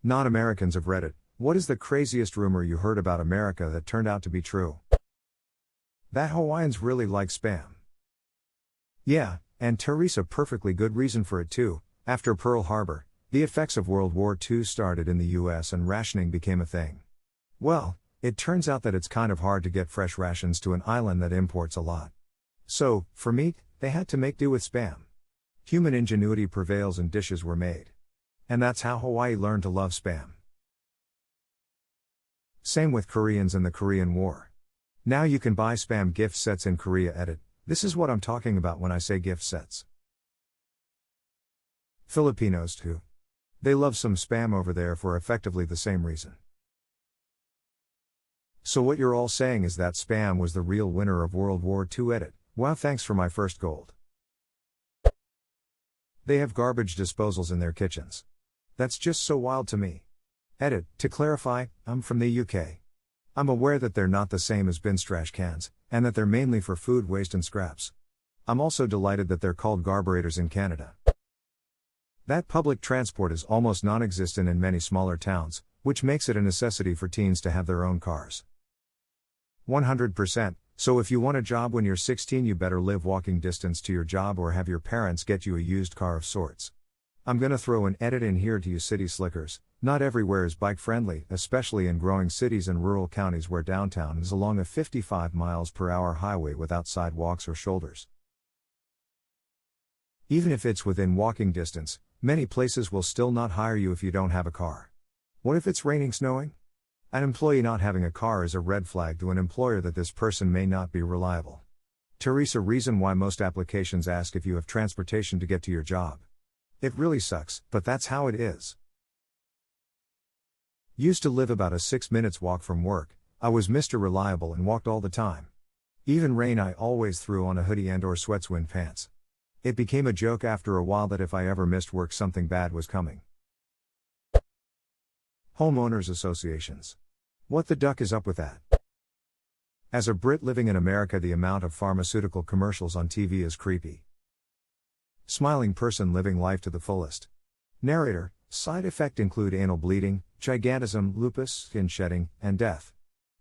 Non-Americans of Reddit, what is the craziest rumor you heard about America that turned out to be true? That Hawaiians really like spam. Yeah, and Teresa, perfectly good reason for it too. After Pearl Harbor, the effects of World War II started in the US and rationing became a thing. Well, it turns out that it's kind of hard to get fresh rations to an island that imports a lot. So, for meat, they had to make do with spam. Human ingenuity prevails and dishes were made. And that's how Hawaii learned to love spam. Same with Koreans and the Korean War. Now you can buy spam gift sets in Korea. Edit. This is what I'm talking about when I say gift sets. Filipinos too. They love some spam over there for effectively the same reason. So what you're all saying is that spam was the real winner of World War II. Edit. Wow, thanks for my first gold. They have garbage disposals in their kitchens. That's just so wild to me. Edit. To clarify, I'm from the UK. I'm aware that they're not the same as bins trash cans, and that they're mainly for food waste and scraps. I'm also delighted that they're called garbarators in Canada. That public transport is almost non-existent in many smaller towns, which makes it a necessity for teens to have their own cars. 100%, so if you want a job when you're 16, you better live walking distance to your job or have your parents get you a used car of sorts. I'm gonna throw an edit in here to you city slickers. Not everywhere is bike friendly, especially in growing cities and rural counties where downtown is along a 55 miles per hour highway without sidewalks or shoulders. Even if it's within walking distance, many places will still not hire you if you don't have a car. What if it's raining, snowing? An employee not having a car is a red flag to an employer that this person may not be reliable. Teresa, reason why most applications ask if you have transportation to get to your job. It really sucks, but that's how it is. Used to live about a 6 minutes walk from work. I was Mr. Reliable and walked all the time. Even rain I always threw on a hoodie and or sweatswind pants. It became a joke after a while that if I ever missed work something bad was coming. Homeowners associations. What the duck is up with that? As a Brit living in America, the amount of pharmaceutical commercials on TV is creepy. Smiling person living life to the fullest. Narrator, side effect include anal bleeding, gigantism, lupus, skin shedding, and death.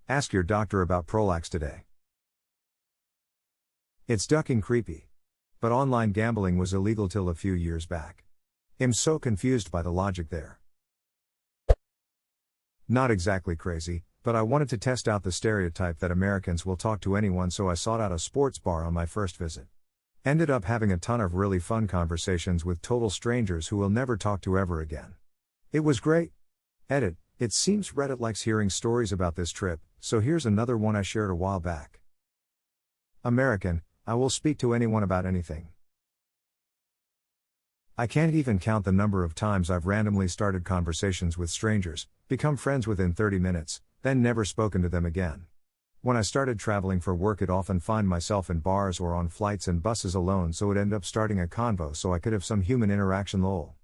Ask your doctor about Prolax today. It's ducking creepy. But online gambling was illegal till a few years back. I'm so confused by the logic there. Not exactly crazy, but I wanted to test out the stereotype that Americans will talk to anyone, so I sought out a sports bar on my first visit. Ended up having a ton of really fun conversations with total strangers who will never talk to ever again. It was great. Edit. It seems Reddit likes hearing stories about this trip, so here's another one I shared a while back. American, I will speak to anyone about anything. I can't even count the number of times I've randomly started conversations with strangers, become friends within 30 minutes, then never spoken to them again. When I started traveling for work, I'd often find myself in bars or on flights and buses alone, so it'd end up starting a convo so I could have some human interaction. Lol.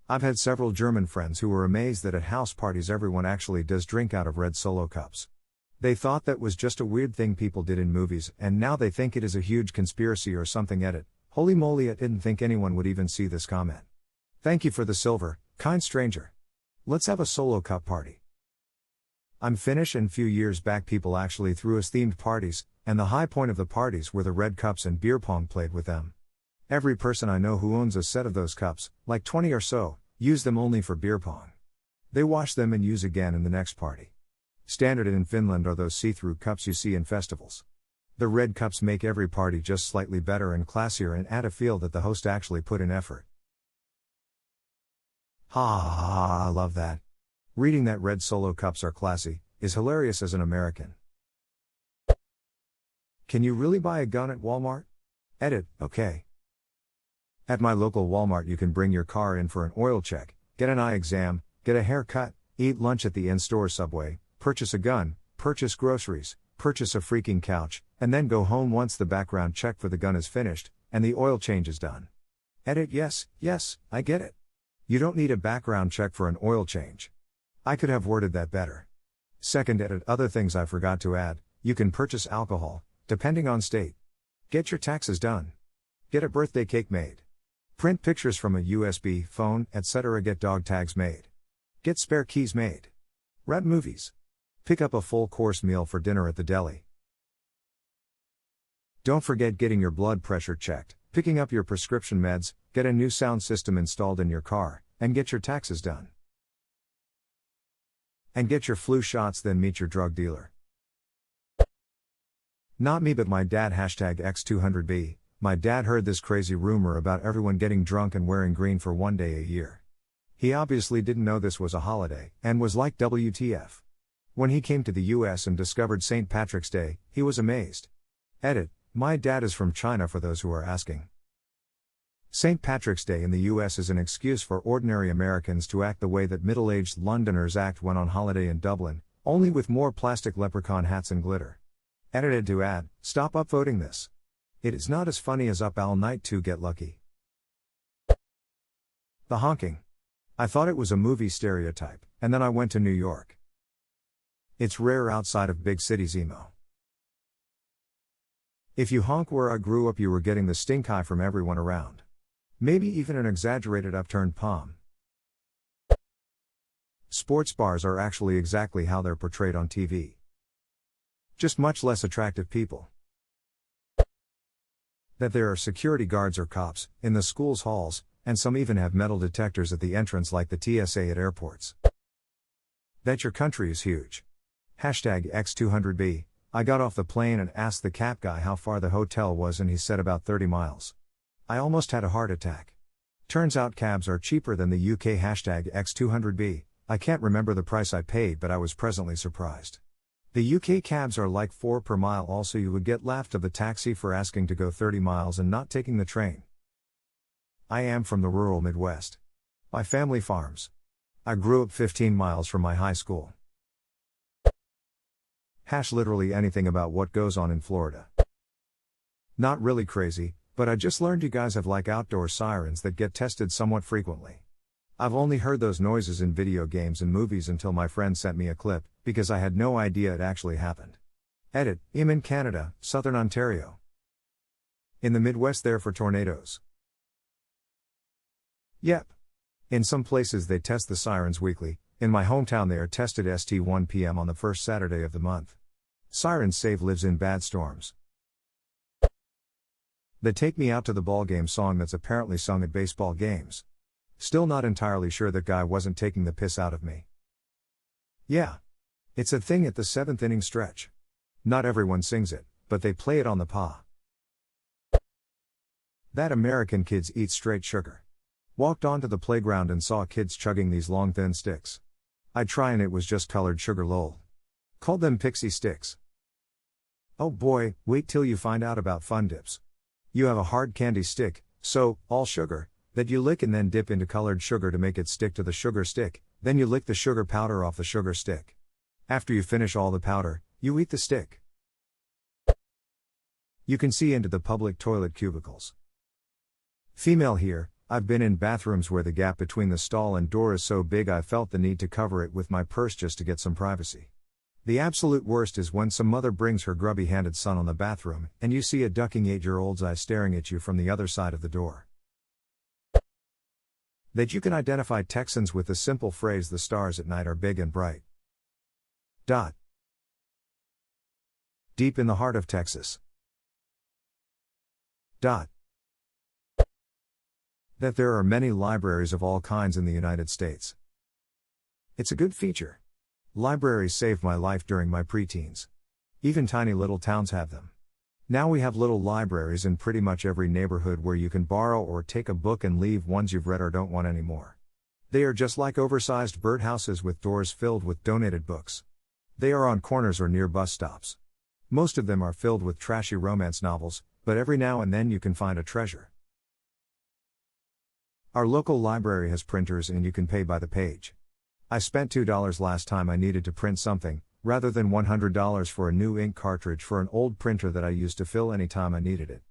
I've had several German friends who were amazed that at house parties everyone actually does drink out of red Solo cups. They thought that was just a weird thing people did in movies, and now they think it is a huge conspiracy or something. Edit. Holy moly, I didn't think anyone would even see this comment. Thank you for the silver, kind stranger. Let's have a Solo cup party. I'm Finnish, and few years back people actually threw us themed parties, and the high point of the parties were the red cups and beer pong played with them. Every person I know who owns a set of those cups, like 20 or so, use them only for beer pong. They wash them and use again in the next party. Standard in Finland are those see-through cups you see in festivals. The red cups make every party just slightly better and classier and add a feel that the host actually put in effort. Ha, I love that. Reading that red Solo cups are classy is hilarious as an American. Can you really buy a gun at Walmart? Edit. Okay. At my local Walmart you can bring your car in for an oil check, get an eye exam, get a haircut, eat lunch at the in-store Subway, purchase a gun, purchase groceries, purchase a freaking couch, and then go home once the background check for the gun is finished, and the oil change is done. Edit. Yes, I get it. You don't need a background check for an oil change. I could have worded that better. Second. Edit. Other things I forgot to add, you can purchase alcohol, depending on state. Get your taxes done. Get a birthday cake made. Print pictures from a USB, phone, etc. Get dog tags made. Get spare keys made. Rent movies. Pick up a full course meal for dinner at the deli. Don't forget getting your blood pressure checked, picking up your prescription meds, get a new sound system installed in your car, and get your taxes done. And get your flu shots, then meet your drug dealer. Not me but my dad. #X200B. My dad heard this crazy rumor about everyone getting drunk and wearing green for one day a year. He obviously didn't know this was a holiday, and was like, WTF. When he came to the US and discovered St. Patrick's Day, he was amazed. Edit: my dad is from China for those who are asking. St. Patrick's Day in the US is an excuse for ordinary Americans to act the way that middle-aged Londoners act when on holiday in Dublin, only with more plastic leprechaun hats and glitter. Edited to add, stop upvoting this. It is not as funny as Up All Night 2. Get lucky. The honking. I thought it was a movie stereotype, and then I went to New York. It's rare outside of big cities. Emo. If you honk where I grew up, you were getting the stink eye from everyone around. Maybe even an exaggerated upturned palm. Sports bars are actually exactly how they're portrayed on TV. Just much less attractive people. That there are security guards or cops in the school's halls, and some even have metal detectors at the entrance like the TSA at airports. That your country is huge. #X200B. I got off the plane and asked the cap guy how far the hotel was, and he said about 30 miles. I almost had a heart attack. Turns out cabs are cheaper than the UK. #X200B. I can't remember the price I paid, but I was pleasantly surprised. The UK cabs are like 4 per mile. Also, you would get laughed of the taxi for asking to go 30 miles and not taking the train. I am from the rural Midwest. My family farms. I grew up 15 miles from my high school. Literally anything about what goes on in Florida. Not really crazy, but I just learned you guys have like outdoor sirens that get tested somewhat frequently. I've only heard those noises in video games and movies until my friend sent me a clip, because I had no idea it actually happened. Edit: I'm in Canada, southern Ontario. In the Midwest there for tornadoes. Yep. In some places they test the sirens weekly. In my hometown they are tested st 1 p.m. on the first Saturday of the month. Sirens save lives in bad storms. The Take Me Out to the Ball Game song that's apparently sung at baseball games. Still not entirely sure that guy wasn't taking the piss out of me. Yeah. It's a thing at the 7th inning stretch. Not everyone sings it, but they play it on the PA. That American kids eat straight sugar. Walked onto the playground and saw kids chugging these long thin sticks. I'd try and it was just colored sugar. Lol. Called them pixie sticks. Oh boy, wait till you find out about Fun Dips. You have a hard candy stick, so, all sugar, that you lick and then dip into colored sugar to make it stick to the sugar stick, then you lick the sugar powder off the sugar stick. After you finish all the powder, you eat the stick. You can see into the public toilet cubicles. Female here. I've been in bathrooms where the gap between the stall and door is so big I felt the need to cover it with my purse just to get some privacy. The absolute worst is when some mother brings her grubby-handed son on the bathroom, and you see a ducking 8-year-old's eye staring at you from the other side of the door. That you can identify Texans with the simple phrase, the stars at night are big and bright. Deep in the heart of Texas. That there are many libraries of all kinds in the United States. It's a good feature. Libraries saved my life during my preteens. Even tiny little towns have them. Now we have little libraries in pretty much every neighborhood where you can borrow or take a book and leave ones you've read or don't want anymore. They are just like oversized birdhouses with doors filled with donated books. They are on corners or near bus stops. Most of them are filled with trashy romance novels, but every now and then you can find a treasure. Our local library has printers and you can pay by the page. I spent $2 last time I needed to print something, rather than $100 for a new ink cartridge for an old printer that I used to fill anytime I needed it.